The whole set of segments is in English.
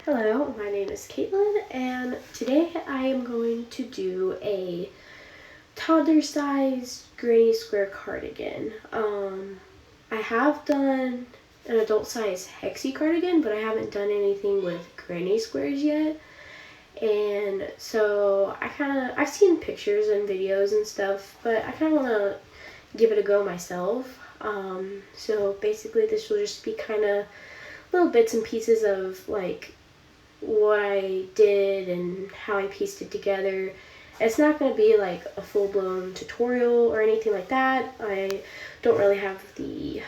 Hello, my name is Caitlin, and today I am going to do a toddler-sized granny square cardigan. I have done an adult-size hexie cardigan, but I haven't done anything with granny squares yet. And so I've seen pictures and videos and stuff, but I kind of want to give it a go myself. So basically this will just be kind of little bits and pieces of like what I did and how I pieced it together. It's not going to be like a full-blown tutorial or anything like that. I don't really have a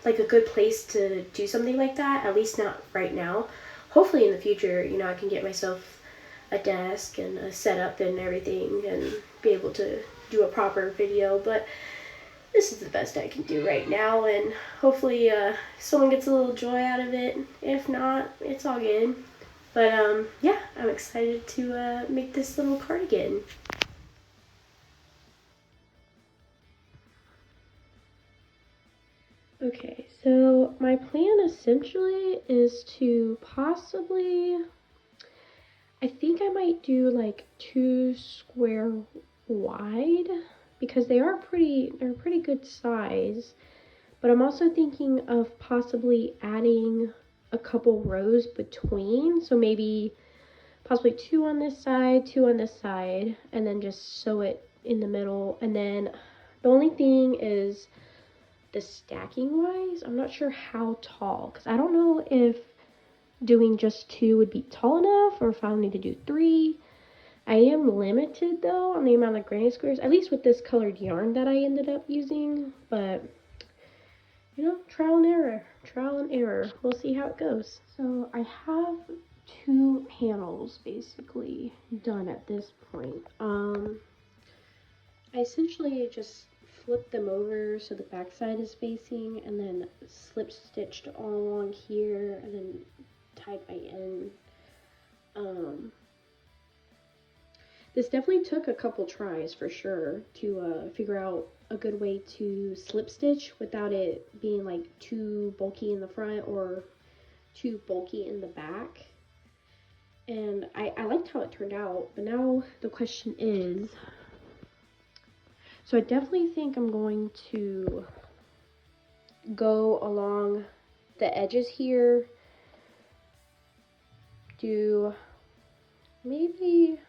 good place to do something like that, at least not right now. Hopefully in the future, I can get myself a desk and a setup and everything and be able to do a proper video, but this is the best I can do right now, and hopefully someone gets a little joy out of it. If not, it's all good. But yeah, I'm excited to make this little cardigan. Okay, so my plan essentially is to possibly, I think I might do like 2 square wide because they're a pretty good size. But I'm also thinking of possibly adding a couple rows between, so maybe possibly 2 on this side, 2 on this side, and then just sew it in the middle. And then the only thing is the stacking wise, I'm not sure how tall, because I don't know if doing just 2 would be tall enough or if I'll need to do 3. I am limited though on the amount of granny squares, at least with this colored yarn that I ended up using, but trial and error. We'll see how it goes. So I have 2 panels basically done at this point. I essentially just flipped them over so the back side is facing, and then slip stitched all along here, and then tied my end. This definitely took a couple tries for sure to figure out a good way to slip stitch without it being like too bulky in the front or too bulky in the back. And I liked how it turned out, but now the question is, so I definitely think I'm going to go along the edges here, do maybe,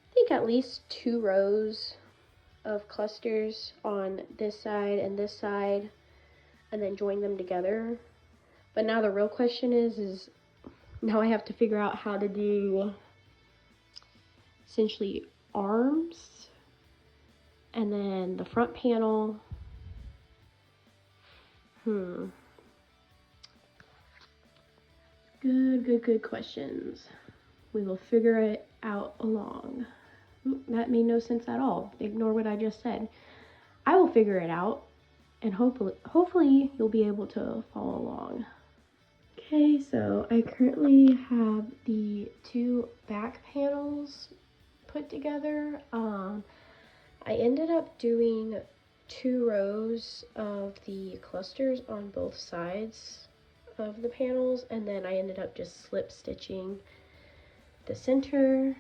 I think at least 2 rows of clusters on this side and this side, and then join them together. But now the real question is now I have to figure out how to do essentially arms and then the front panel. Good questions. We will figure it out along. That made no sense at all. Ignore what I just said. I will figure it out, and hopefully you'll be able to follow along. Okay, so I currently have the 2 back panels put together. I ended up doing 2 rows of the clusters on both sides of the panels, and then I ended up just slip stitching the center.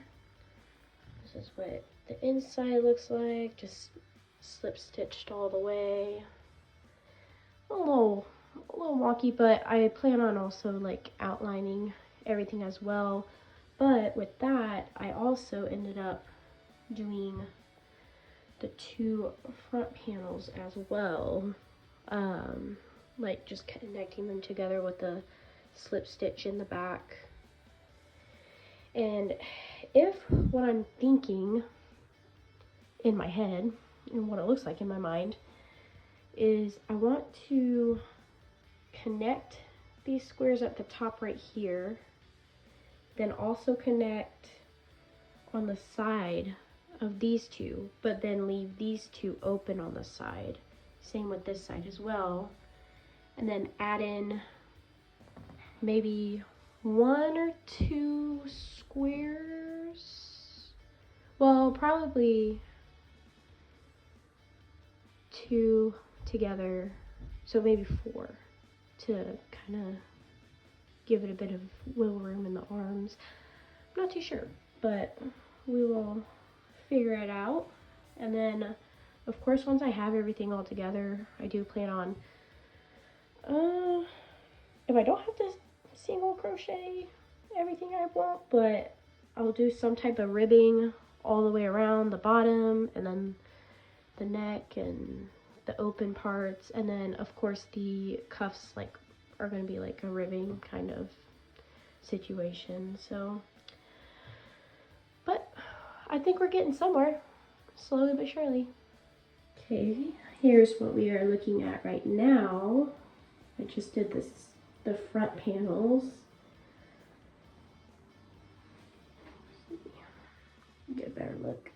This is what the inside looks like, just slip stitched all the way. A little wonky, but I plan on also like outlining everything as well. But with that, I also ended up doing the 2 front panels as well, like just connecting them together with the slip stitch in the back. And if what I'm thinking in my head and what it looks like in my mind is I want to connect these squares at the top right here, then also connect on the side of these 2, but then leave these 2 open on the side. Same with this side as well. And then add in maybe 1 or 2 squares. Well, probably 2 together, so maybe 4 to kind of give it a bit of wiggle room in the arms. I'm not too sure, but we will figure it out. And then, of course, once I have everything all together, I do plan on, if I don't have to single crochet everything I want, but I'll do some type of ribbing all the way around the bottom, and then the neck and the open parts, and then of course the cuffs like are going to be like a ribbing kind of situation. So, but I think we're getting somewhere, slowly but surely. Okay, here's what we are looking at right now. I just did the front panels. Get a better look.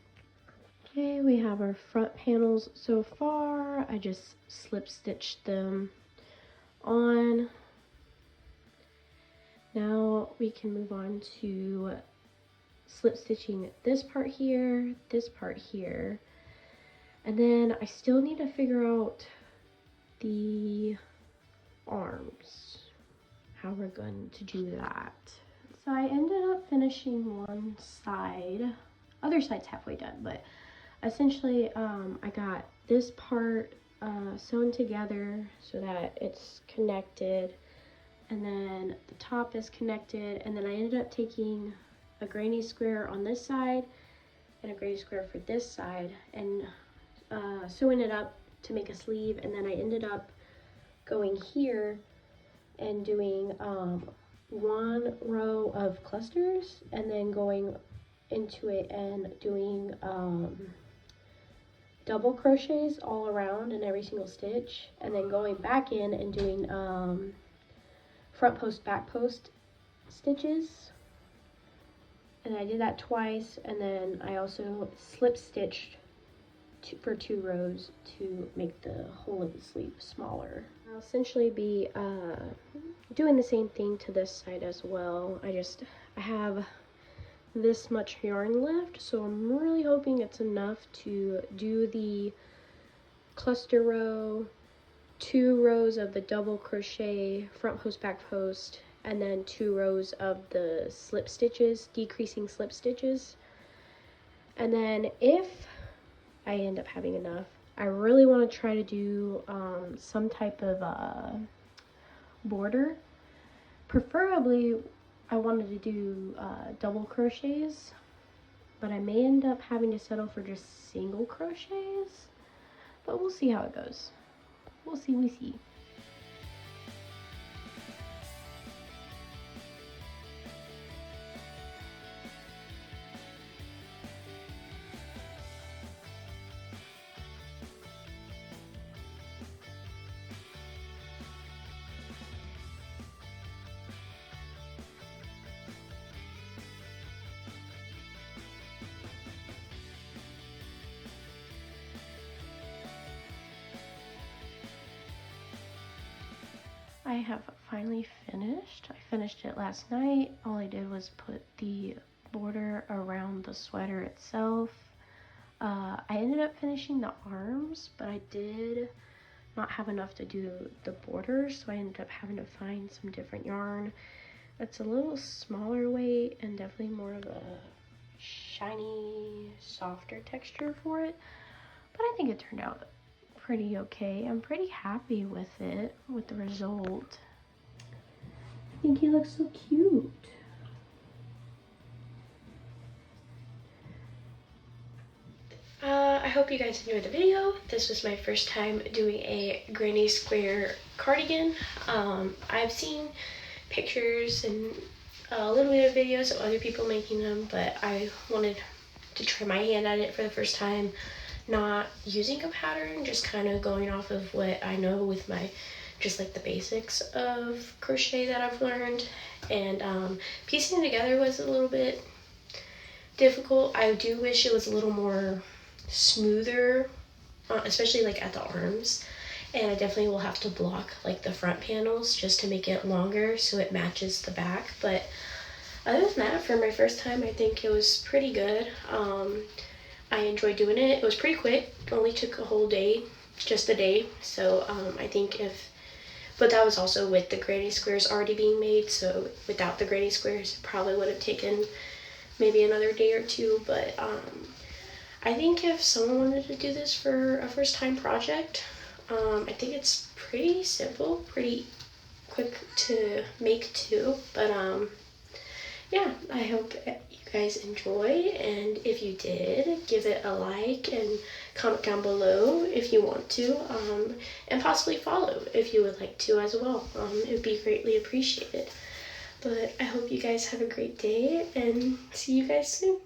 Okay, we have our front panels so far. I just slip stitched them on. Now we can move on to slip stitching this part here, and then I still need to figure out the arms, how we're going to do that. So I ended up finishing one side. Other side's halfway done, but essentially I got this part sewn together so that it's connected, and then the top is connected, and then I ended up taking a granny square on this side and a granny square for this side and sewing it up to make a sleeve. And then I ended up going here and doing one row of clusters, and then going into it and doing double crochets all around in every single stitch, and then going back in and doing front post back post stitches. And I did that twice, and then I also slip stitched for 2 rows to make the hole in the sleeve smaller. I'll essentially be doing the same thing to this side as well. I have this much yarn left, so I'm really hoping it's enough to do the cluster row, 2 rows of the double crochet front post back post, and then 2 rows of the slip stitches, decreasing slip stitches. And then if I end up having enough, I really want to try to do some type of border. Preferably I wanted to do double crochets, but I may end up having to settle for just single crochets, but we'll see how it goes. We'll see. I have finally finished. I finished it last night. All I did was put the border around the sweater itself. I ended up finishing the arms, but I did not have enough to do the border, so I ended up having to find some different yarn. It's a little smaller weight and definitely more of a shiny, softer texture for it, but I think it turned out pretty okay. I'm pretty happy with it, with the result. I think he looks so cute. I hope you guys enjoyed the video. This was my first time doing a granny square cardigan. I've seen pictures and a little bit of videos of other people making them, but I wanted to try my hand at it for the first time, not using a pattern, just kind of going off of what I know with my, just like the basics of crochet that I've learned. And piecing it together was a little bit difficult. I do wish it was a little more smoother, especially like at the arms, and I definitely will have to block like the front panels just to make it longer so it matches the back. But other than that, for my first time, I think it was pretty good. I enjoyed doing it. It was pretty quick. It only took a whole day, just a day. So I think if But that was also with the granny squares already being made, so without the granny squares, it probably would have taken maybe another day or two. But I think if someone wanted to do this for a first time project, I think it's pretty simple, pretty quick to make too. But yeah, I hope you guys enjoy, and if you did, give it a like and comment down below if you want to, and possibly follow if you would like to as well. It would be greatly appreciated. But I hope you guys have a great day, and see you guys soon.